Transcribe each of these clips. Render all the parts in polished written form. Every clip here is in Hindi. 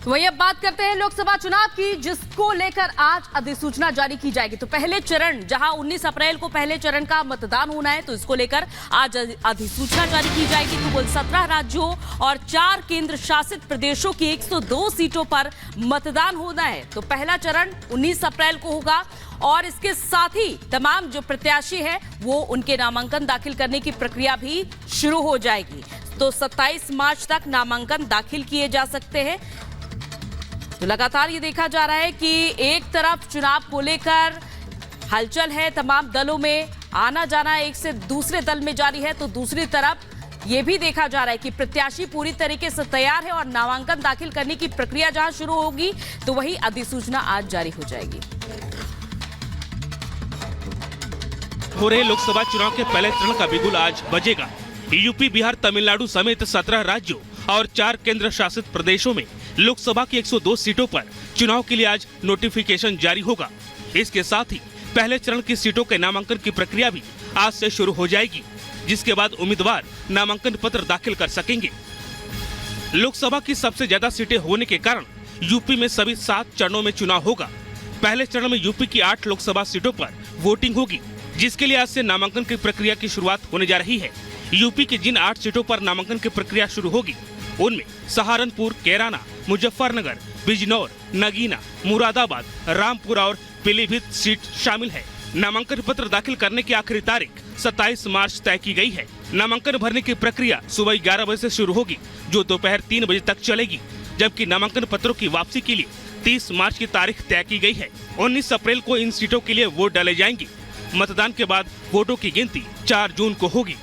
तो वही अब बात करते हैं लोकसभा चुनाव की, जिसको लेकर आज अधिसूचना जारी की जाएगी। तो पहले चरण, जहां 19 अप्रैल को पहले चरण का मतदान होना है, तो इसको लेकर आज अधिसूचना जारी की जाएगी। तो कुल 17 राज्यों और 4 केंद्र शासित प्रदेशों की 102 सीटों पर मतदान होना है। तो पहला चरण 19 अप्रैल को होगा और इसके साथ ही तमाम जो प्रत्याशी हैं वो उनके नामांकन दाखिल करने की प्रक्रिया भी शुरू हो जाएगी। तो 27 मार्च तक नामांकन दाखिल किए जा सकते हैं। तो लगातार ये देखा जा रहा है कि एक तरफ चुनाव को लेकर हलचल है, तमाम दलों में आना जाना एक से दूसरे दल में जारी है, तो दूसरी तरफ ये भी देखा जा रहा है कि प्रत्याशी पूरी तरीके से तैयार है और नामांकन दाखिल करने की प्रक्रिया जहां शुरू होगी तो वही अधिसूचना आज जारी हो जाएगी। हो रहे लोकसभा चुनाव के पहले चरण का बिगुल आज बजेगा। यूपी, बिहार, तमिलनाडु समेत 17 राज्यों और 4 केंद्र शासित प्रदेशों में लोकसभा की 102 सीटों पर चुनाव के लिए आज नोटिफिकेशन जारी होगा। इसके साथ ही पहले चरण की सीटों के नामांकन की प्रक्रिया भी आज से शुरू हो जाएगी, जिसके बाद उम्मीदवार नामांकन पत्र दाखिल कर सकेंगे। लोकसभा की सबसे ज्यादा सीटें होने के कारण यूपी में सभी 7 चरणों में चुनाव होगा। पहले चरण में यूपी की 8 लोकसभा सीटों पर वोटिंग होगी, जिसके लिए आज से नामांकन की प्रक्रिया की शुरुआत होने जा रही है। यूपी की जिन 8 सीटों पर नामांकन की प्रक्रिया शुरू होगी उनमें सहारनपुर, कैराना, मुजफ्फरनगर, बिजनौर, नगीना, मुरादाबाद, रामपुर और पीलीभीत सीट शामिल है। नामांकन पत्र दाखिल करने की आखिरी तारीख 27 मार्च तय की गई है। नामांकन भरने की प्रक्रिया सुबह 11 बजे से शुरू होगी, जो दोपहर 3 बजे तक चलेगी, जबकि नामांकन पत्रों की वापसी के लिए 30 मार्च की तारीख तय की गई है। 19 अप्रैल को इन सीटों के लिए वोट डाले जाएंगे। मतदान के बाद वोटों की गिनती 4 जून को होगी।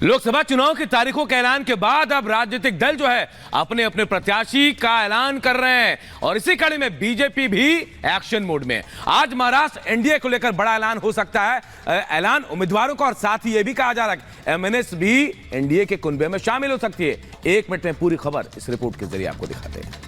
लोकसभा चुनाव की तारीखों के ऐलान के बाद अब राजनीतिक दल जो है अपने अपने प्रत्याशी का ऐलान कर रहे हैं और इसी कड़ी में बीजेपी भी एक्शन मोड में। आज महाराष्ट्र एनडीए को लेकर बड़ा ऐलान हो सकता है, ऐलान उम्मीदवारों का, और साथ ही यह भी कहा जा रहा है कि एमएनएस भी एनडीए के कुनबे में शामिल हो सकती है। 1 मिनट में पूरी खबर इस रिपोर्ट के जरिए आपको दिखाते हैं।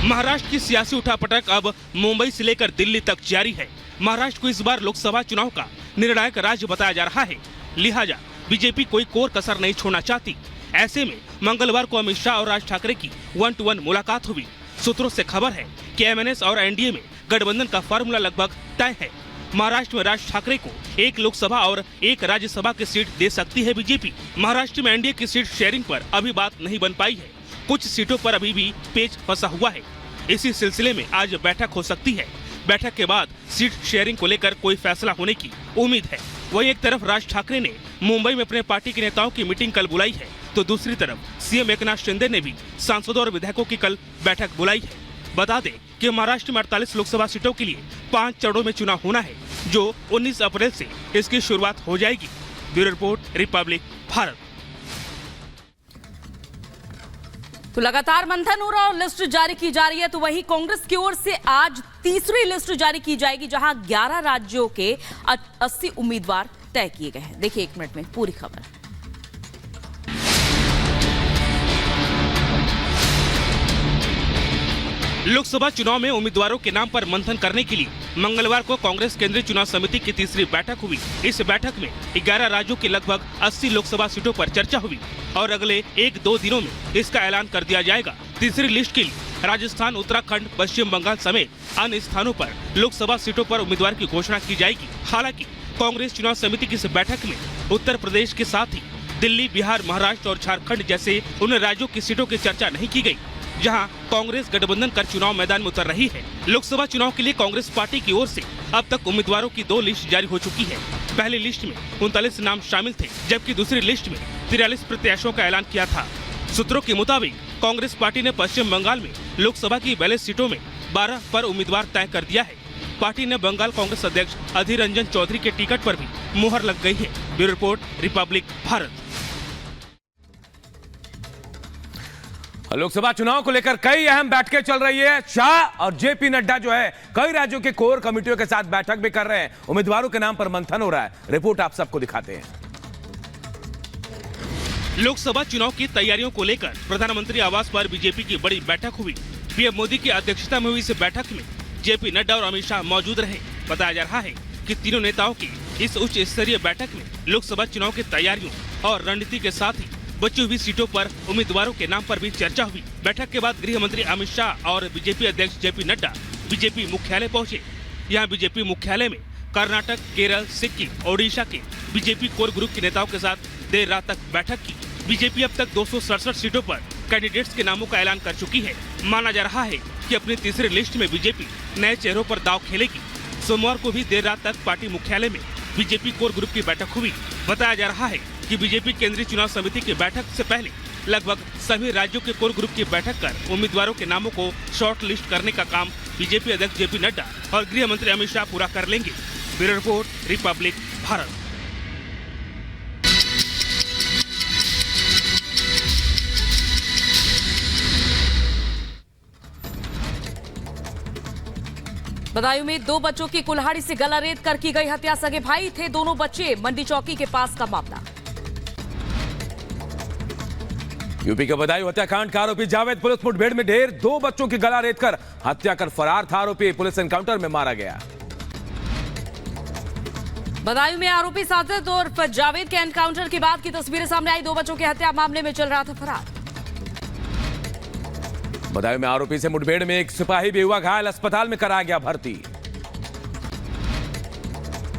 महाराष्ट्र की सियासी उठापटक अब मुंबई से लेकर दिल्ली तक जारी है। महाराष्ट्र को इस बार लोकसभा चुनाव का निर्णायक राज्य बताया जा रहा है, लिहाजा बीजेपी कोई कोर कसर नहीं छोड़ना चाहती। ऐसे में मंगलवार को अमित शाह और राज ठाकरे की 1-to-1 मुलाकात हुई। सूत्रों से खबर है कि एमएनएस और एनडीए में गठबंधन का फार्मूला लगभग तय है। महाराष्ट्र में राज ठाकरे को 1 लोकसभा और 1 राज्यसभा की सीट दे सकती है बीजेपी। महाराष्ट्र में एनडीए की सीट शेयरिंग पर अभी बात नहीं बन पाई है। कुछ सीटों पर अभी भी पेच फंसा हुआ है। इसी सिलसिले में आज बैठक हो सकती है। बैठक के बाद सीट शेयरिंग को लेकर कोई फैसला होने की उम्मीद है। वहीं एक तरफ राज ठाकरे ने मुंबई में अपने पार्टी के नेताओं की मीटिंग कल बुलाई है, तो दूसरी तरफ सीएम एकनाथ शिंदे ने भी सांसदों और विधायकों की कल बैठक बुलाई है। बता दें कि महाराष्ट्र में 48 लोकसभा सीटों के लिए 5 चरणों में चुनाव होना है, जो 19 अप्रैल से इसकी शुरुआत हो जाएगी। Bureau report, Republic Bharat. तो लगातार मंथन हो रहा और लिस्ट जारी की जा रही है। तो वही कांग्रेस की ओर से आज तीसरी लिस्ट जारी की जाएगी, जहां 11 राज्यों के 80 उम्मीदवार तय किए गए हैं। देखिए 1 मिनट में पूरी खबर। लोकसभा चुनाव में उम्मीदवारों के नाम पर मंथन करने के लिए मंगलवार को कांग्रेस केंद्रीय चुनाव समिति की तीसरी बैठक हुई। इस बैठक में 11 राज्यों की लगभग 80 लोकसभा सीटों पर चर्चा हुई और अगले 1-2 दिनों में इसका ऐलान कर दिया जाएगा। तीसरी लिस्ट के लिए राजस्थान, उत्तराखंड, पश्चिम बंगाल समेत अन्य स्थानों पर लोकसभा सीटों पर उम्मीदवार की घोषणा की जाएगी। हालांकि कांग्रेस चुनाव समिति की इस बैठक में उत्तर प्रदेश के साथ ही दिल्ली, बिहार, महाराष्ट्र और झारखंड जैसे उन राज्यों की सीटों की चर्चा नहीं की गयी, जहां कांग्रेस गठबंधन कर चुनाव मैदान में उतर रही है। लोकसभा चुनाव के लिए कांग्रेस पार्टी की ओर से अब तक उम्मीदवारों की 2 लिस्ट जारी हो चुकी है। पहली लिस्ट में 39 नाम शामिल थे, जबकि दूसरी लिस्ट में 43 प्रत्याशियों का ऐलान किया था। सूत्रों के मुताबिक कांग्रेस पार्टी ने पश्चिम बंगाल में लोकसभा की 42 सीटों में 12 पर उम्मीदवार तय कर दिया है। पार्टी ने बंगाल कांग्रेस अध्यक्ष अधीर रंजन चौधरी के टिकट पर भी मुहर लग गई है। Bureau report, Republic Bharat. Lok Sabha चुनाव को लेकर कई अहम बैठकें चल रही है। शाह और जेपी नड्डा जो है कई राज्यों के कोर कमेटियों के साथ बैठक भी कर रहे हैं। उम्मीदवारों के नाम पर मंथन हो रहा है। रिपोर्ट आप सबको दिखाते हैं। लोकसभा चुनाव की तैयारियों को लेकर प्रधानमंत्री आवास पर बीजेपी की बड़ी बैठक हुई। पीएम मोदी की अध्यक्षता में हुई इस बैठक में जेपी नड्डा और अमित शाह मौजूद रहे। बताया जा रहा है कि तीनों नेताओं की इस उच्च स्तरीय बैठक में लोकसभा चुनाव की तैयारियों और रणनीति के साथ ही बची हुई सीटों पर उम्मीदवारों के नाम पर भी चर्चा हुई। बैठक के बाद गृह मंत्री अमित शाह और बीजेपी अध्यक्ष जेपी नड्डा बीजेपी मुख्यालय पहुंचे। यहाँ बीजेपी मुख्यालय में कर्नाटक, केरल, सिक्किम, ओडिशा के बीजेपी कोर ग्रुप के नेताओं के साथ देर रात तक बैठक की। बीजेपी अब तक 267 सीटों पर कैंडिडेट्स के नामों का ऐलान कर चुकी है। माना जा रहा है कि अपनी तीसरी लिस्ट में बीजेपी नए चेहरों पर दांव खेलेगी। सोमवार को भी देर रात तक पार्टी मुख्यालय में बीजेपी कोर ग्रुप की बैठक हुई। बताया जा रहा है कि बीजेपी केंद्रीय चुनाव समिति की बैठक से पहले लगभग सभी राज्यों के कोर ग्रुप की बैठक कर उम्मीदवारों के नामों को शॉर्ट लिस्ट करने का काम बीजेपी अध्यक्ष जेपी नड्डा और गृह मंत्री अमित शाह पूरा कर लेंगे। Bureau report, Republic Bharat. Badaun में 2 बच्चों की कुल्हाड़ी से गला रेत कर की गई हत्या। सगे भाई थे दोनों बच्चे। मंडी चौकी के पास का मामला। यूपी के बदायूं हत्याकांड का आरोपी जावेद पुलिस मुठभेड़ में ढेर। 2 बच्चों की गला रेत कर हत्या कर फरार था आरोपी। पुलिस एनकाउंटर में मारा गया। बदायूं में आरोपी साजिद और जावेद के एनकाउंटर के बाद की तस्वीरें सामने आई। 2 बच्चों की हत्या मामले में चल रहा था फरार। बदायूं में आरोपी से मुठभेड़ में एक सिपाही भी हुआ घायल। अस्पताल में कराया गया भर्ती।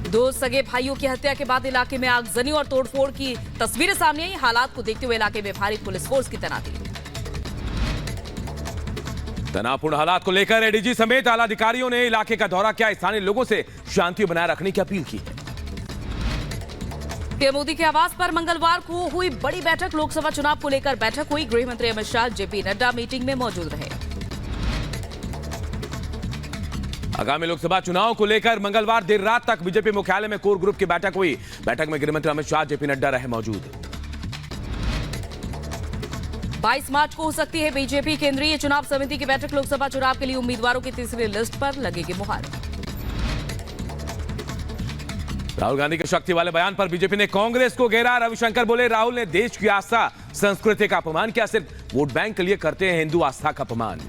2 सगे भाइयों की हत्या के बाद इलाके में आगजनी और तोड़फोड़ की तस्वीरें सामने आई। हालात को देखते हुए इलाके में भारी पुलिस फोर्स की तैनाती। तनावपूर्ण हालात को लेकर एडीजी समेत आला अधिकारियों ने इलाके का दौरा किया। स्थानीय लोगों से शांति बनाए रखने की अपील की है। पीएम मोदी के आवास पर मंगलवार को हुई बड़ी बैठक। लोकसभा चुनाव को लेकर बैठक हुई। गृह मंत्री अमित शाह, जेपी नड्डा मीटिंग में मौजूद रहे। आगामी लोकसभा चुनाव को लेकर मंगलवार देर रात तक बीजेपी मुख्यालय में कोर ग्रुप की बैठक हुई। बैठक में गृह मंत्री अमित शाह, जेपी नड्डा रहे मौजूद। 22 मार्च को हो सकती है बीजेपी केंद्रीय चुनाव समिति की बैठक। लोकसभा चुनाव के लिए उम्मीदवारों की तीसरी लिस्ट पर लगेगी मुहर। राहुल गांधी के शक्ति वाले बयान पर बीजेपी ने कांग्रेस को घेरा। रविशंकर बोले, राहुल ने देश की आस्था संस्कृति का अपमान किया। सिर्फ वोट बैंक के लिए करते हैं हिंदू आस्था का अपमान।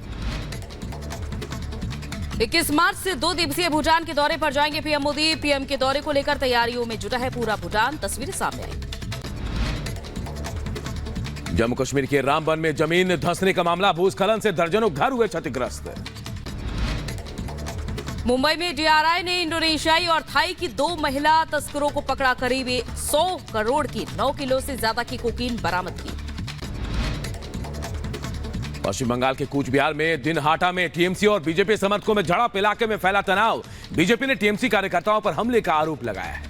21 मार्च से 2 दिवसीय भूटान के दौरे पर जाएंगे पीएम मोदी। पीएम के दौरे को लेकर तैयारियों में जुटा है पूरा भूटान। तस्वीरें सामने आई। जम्मू कश्मीर के रामबन में जमीन धंसने का मामला। भूस्खलन से दर्जनों घर हुए क्षतिग्रस्त। मुंबई में डीआरआई ने इंडोनेशियाई और थाई की 2 महिला तस्करों को पकड़ा। करीब 100 करोड़ की 9 किलो से ज्यादा की कोकीन बरामद की। पश्चिम बंगाल के कूच बिहार में दिनहाटा में टीएमसी और बीजेपी समर्थकों में झड़प। इलाके में फैला तनाव। बीजेपी ने टीएमसी कार्यकर्ताओं पर हमले का आरोप लगाया है।